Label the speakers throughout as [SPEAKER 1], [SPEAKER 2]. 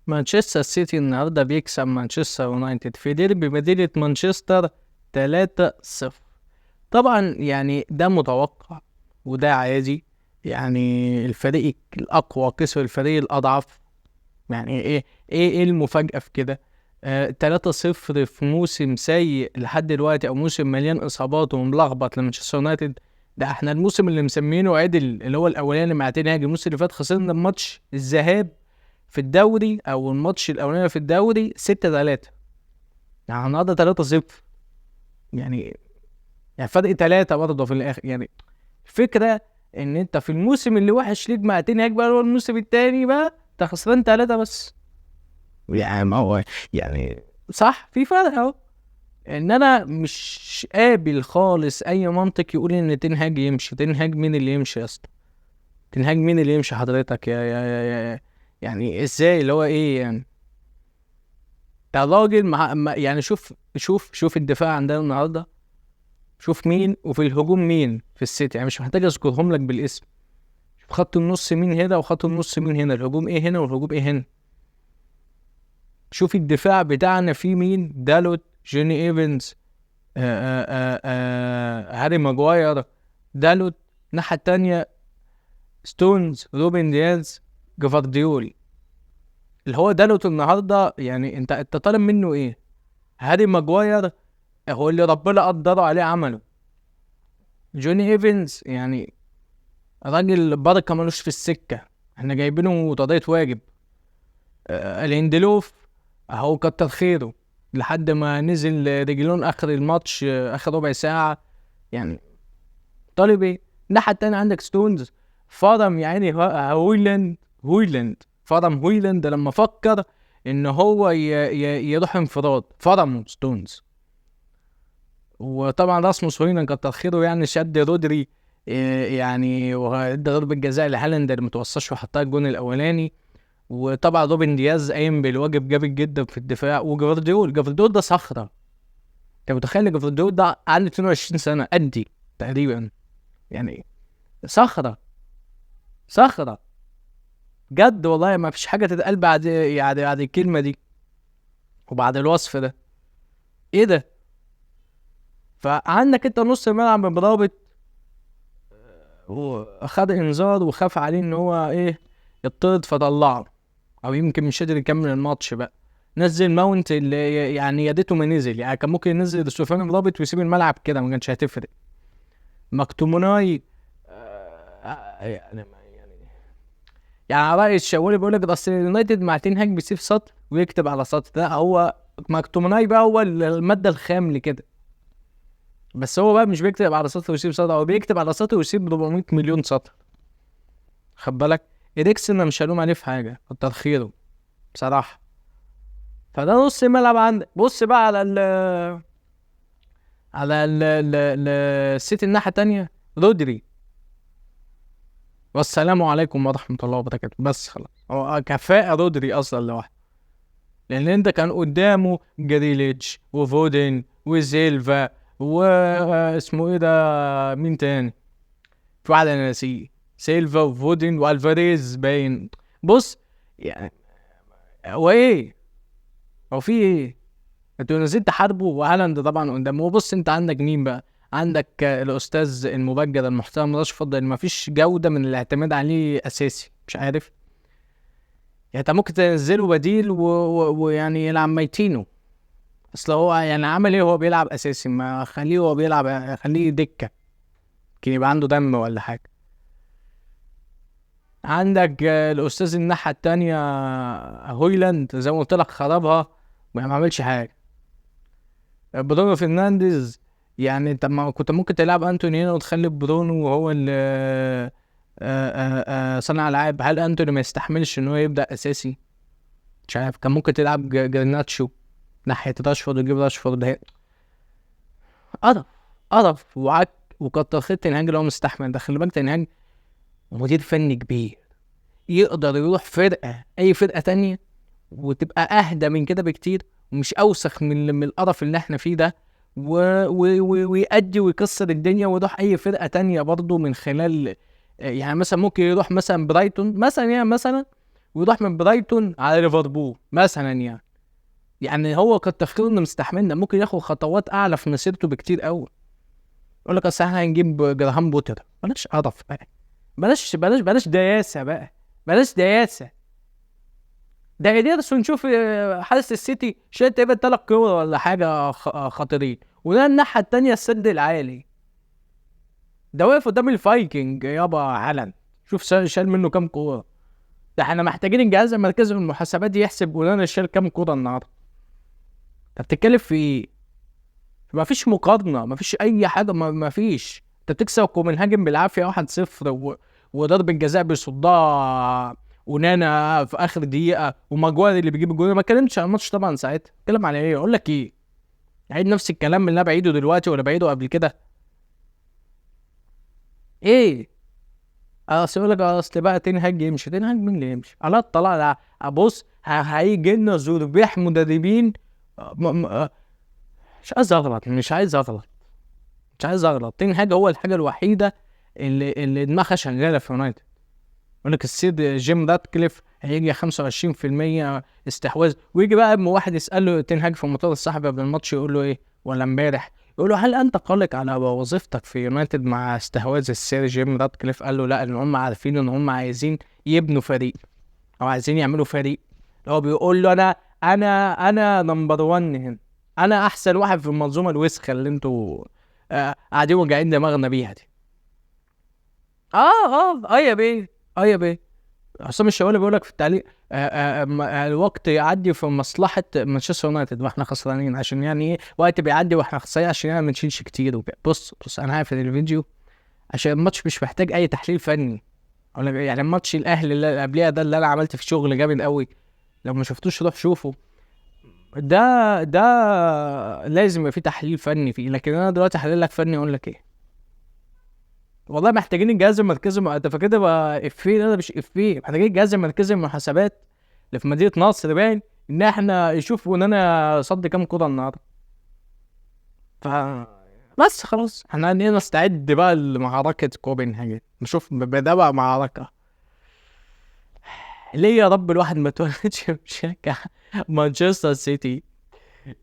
[SPEAKER 1] مانشستر سيتي النهارده بيكسب مانشستر يونايتد في ديربي مدينة مانشستر 3-0. طبعا يعني ده متوقع وده عادي، يعني الفريق الأقوى كسب الفريق الأضعف. يعني ايه المفاجأة في كده؟ 3-0 في موسم سيء لحد دلوقتي، او موسم مليان اصابات وملخبط لمانشستر يونايتد. ده احنا الموسم اللي مسمينه عدل اللي هو الاولاني مع تنهاج، الموسم اللي فات خسرنا الماتش الذهاب في الدوري او الماتش الاولاني في الدوري 6-3، يعني النهارده 3-0. يعني فرق 3 برضه في الاخر. يعني الفكرة ان انت في الموسم اللي وحش ليك مع تنهاج بقى هو الموسم التاني بقى انت خسران 3 بس. يعني ما هو يعني صح في فرق اهو. ان انا مش قابل خالص اي منطق يقول ان تنهاج يمشي. تنهاج مين اللي يمشي يا اسطى؟ تنهاج مين اللي يمشي حضرتك يا يعني ازاي اللي هو ايه يعني؟ ده راجل يعني شوف الدفاع عندنا النهارده، شوف مين، وفي الهجوم مين في السيتي. يعني مش محتاج اذكرهم لك بالاسم. شوف خط النص مين هنا وخط النص مين هنا، الهجوم ايه هنا والهجوم ايه هنا. شوف الدفاع بتاعنا فيه مين، دالوت، جوني ايفنز، هاري ماجواير، دالوت. الناحية التانية ستونز، روبن دياز، جفارديول. اللي هو دالوت النهارده يعني انت طالب منه ايه؟ هاري ماجواير هو اللي ربنا قدره عليه عمله. جوني ايفنز يعني راجل بركه ملوش في السكه، احنا جايبينه قضيه واجب. الهندلوف اهو كتر خيره لحد ما نزل رجلون اخر الماتش، اخر ربع ساعه. يعني طالب ايه؟ الناحيه التانية عندك ستونز فرم، يعني هويلاند فرم. هويلاند لما فكر ان هو يروح انفراد فرم ستونز. وطبعا راسموس هويلاند كتر خيره يعني شد رودري، يعني وادى ضربة جزاء لهالاند اللي متوصاش وحطها الجون الاولاني. وطبعا روبن دياز قايم بالواجب جامد جدا في الدفاع. وجفارديول ده صخره. انت متخيل جفارديول ده عنده 22 سنه قدي تقريبا، يعني صخره جد والله. ما فيش حاجه تتقال بعد يعني بعد الكلمه دي وبعد الوصف ده. ايه ده؟ فعندك انت نص الملعب برابط واخد انذار وخاف عليه ان هو ايه يطرد فطلعه، او يمكن مش قادر يكمل الماتش بقى. نزل ماونت اللي يعني يدته ما نزل، يعني كان ممكن ينزل سوفان مرابط ويسيب الملعب كده ما كانش هتفرق. مكتوموناي يعني على رأي الشاوري بيقول لك اصل اليونايتد مع تنهاج بيسيب سطر ويكتب على سطر. لا هو مكتوموناي بقى هو المادة الخام لكده. بس هو بقى مش بيكتب على سطر ويسيب سطر، هو بيكتب على سطر ويسيب 400 مليون سطر. خد بالك إريكسن مش هلوم عليه في حاجة، كتر خيره بصراحة. فده نص الملعب عندك. بص بقى على السيتي الناحية التانية، رودري والسلام عليكم ورحمة الله وبركاته. بس خلاص هو كفاءة رودري أصلا لوحده، لأن أنت كان قدامه جريليتش وفودين وسيلفا واسمه إيه ده مين تاني؟ في واحد أنا ناسيه، سيلفا وفودين والفاريز باين. بص يعني هو إيه؟ هو في إيه؟ انتوا نزلت تحاربه وهالاند طبعا قدامه. وبص انت عندك مين بقى؟ عندك الاستاذ المبجل المحترم راشفورد اللي مفيش جوده من الاعتماد عليه اساسي. مش عارف يعني انت ممكن تنزله بديل ويعني يلعب ميتينو. اصل هو يعني عمل ايه؟ هو بيلعب اساسي، ما خليه هو بيلعب، خليه دكه يمكن يبقى عنده دم ولا حاجه. عندك الاستاذ الناحيه التانية هويلاند زي ما قلت لك خربها ما عملش حاجه. برونو فرنانديز يعني انت ما كنت ممكن تلعب انتوني هنا وتخلي برونو وهو اللي صنع العاب. هل انتوني ما يستحملش ان هو يبدا اساسي؟ مش عارف. كان ممكن تلعب جرناتشو ناحيه راشفورد وتجيب راشفورد هنا. قرف وعك. وكتر خير تنهاج اللي هو مستحمل ده. خلي بالك تنهاج مدير فني كبير، يقدر يروح فرقه اي فرقه تانية وتبقى اهدى من كده بكتير ومش اوسخ من القرف اللي احنا فيه ده، ويأدي ويكسر الدنيا ويروح اي فرقة تانية برضو من خلال يعني مثلا ممكن يروح مثلا برايتون مثلا، يعني مثلا، ويروح من برايتون على ليفربول مثلا، يعني هو كان تفكيره انه مستحملنا، ممكن ياخد خطوات اعلى في مسيرته بكتير قوي. يقول لك اصل احنا هنجيب جراهام بوتر. بلاش قرف بقى، بلاش دياسه بقى، بلاش دياسه. ده ايدرسون، نشوف حارس السيتي شايل تقريبا 3 كور ولا حاجه خطيرين، وده الناحيه التانيه السد العالي ده واقف قدام الفايكنج يابا هالاند. شوف شال منه كام كوره. ده احنا محتاجين الجهاز المركزي للمحاسبات يحسب ولانا شال كام كوره النهارده. انت بتتكلم في ايه؟ ما فيش مقارنه، ما فيش اي حاجه، ما فيش. انت بتكسب كوبنهاجن بالعافيه 1-0 وضرب الجزاء بيصدها ونانا في اخر دقيقه، وماجوار اللي بيجيب الجول. ما اتكلمتش عن الماتش طبعا ساعتها، اتكلم على ايه؟ اقول لك ايه؟ عيد نفس الكلام اللي انا بعيده دلوقتي ولا بعيده قبل كده؟ ايه؟ اصل يقول لك اصل بقى تنهج يمشي. تنهج مين اللي يمشي؟ على الطلاق لا. بص هيجي لنا ذبيح مدربين. مش عايز اغلط، مش عايز اغلط. تنهج هو الحاجه الوحيده اللي دماغها شغاله في يونايتد. يقول لك السيد جيم راتكليف هيجي 25% استحواذ، ويجي بقى ابن واحد يساله تنهج في المؤتمر الصحفي قبل الماتش يقول له ايه، ولا امبارح يقول له هل انت قلق على وظيفتك في يونايتد مع استحواذ السير جيم راتكليف؟ قال له لا، ان هم عارفين ان هم عايزين يبنوا فريق او عايزين يعملوا فريق. هو بيقول له انا نمبر 1 هنا، انا احسن واحد في المنظومه الوسخه اللي انتوا قاعدين واجعين دماغنا بيها دي. يا بيه، يا بيه. عصام الشوالي بيقول لك في التعليق الوقت يعدي في مصلحه مانشستر يونايتد واحنا خسرانين، عشان يعني ايه وقت بيعدي واحنا خسرانين عشان يعني ما نشيلش كتير وكده. بص انا عارف ان الفيديو عشان الماتش مش محتاج اي تحليل فني. يعني الماتش الاهلي اللي قبليها ده اللي انا عملت في شغل جامد قوي، لو ما شفتوش روح شوفه. ده لازم يبقى فيه تحليل فني فيه، لكن انا دلوقتي احلل لك فني اقول لك ايه؟ والله محتاجين الجهاز المركزي. انت فاكر ده بقى افيه؟ ده مش افيه. محتاجين الجهاز المركزي للمحاسبات اللي في مدينه نصر باين ان احنا يشوفوا ان انا صد كام كوره النهارده. ف بس خلاص احنا نستعد بقى لمعركه كوبنهاجن، نشوف ده بقى معركه. ليه يا رب الواحد ما اتولدش بشجع مانشستر سيتي؟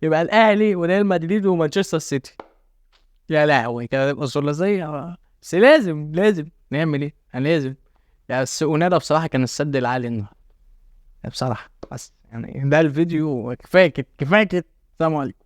[SPEAKER 1] يبقى الاهلي وريال مدريد ومانشستر سيتي. يا لهوي كده يبقى ثلاثيه. بس لازم نعمل ايه؟ لازم. يعني السؤال بصراحه كان السد العالي النهارده بصراحه. بس يعني ده الفيديو كفايه كده. سلام عليكم.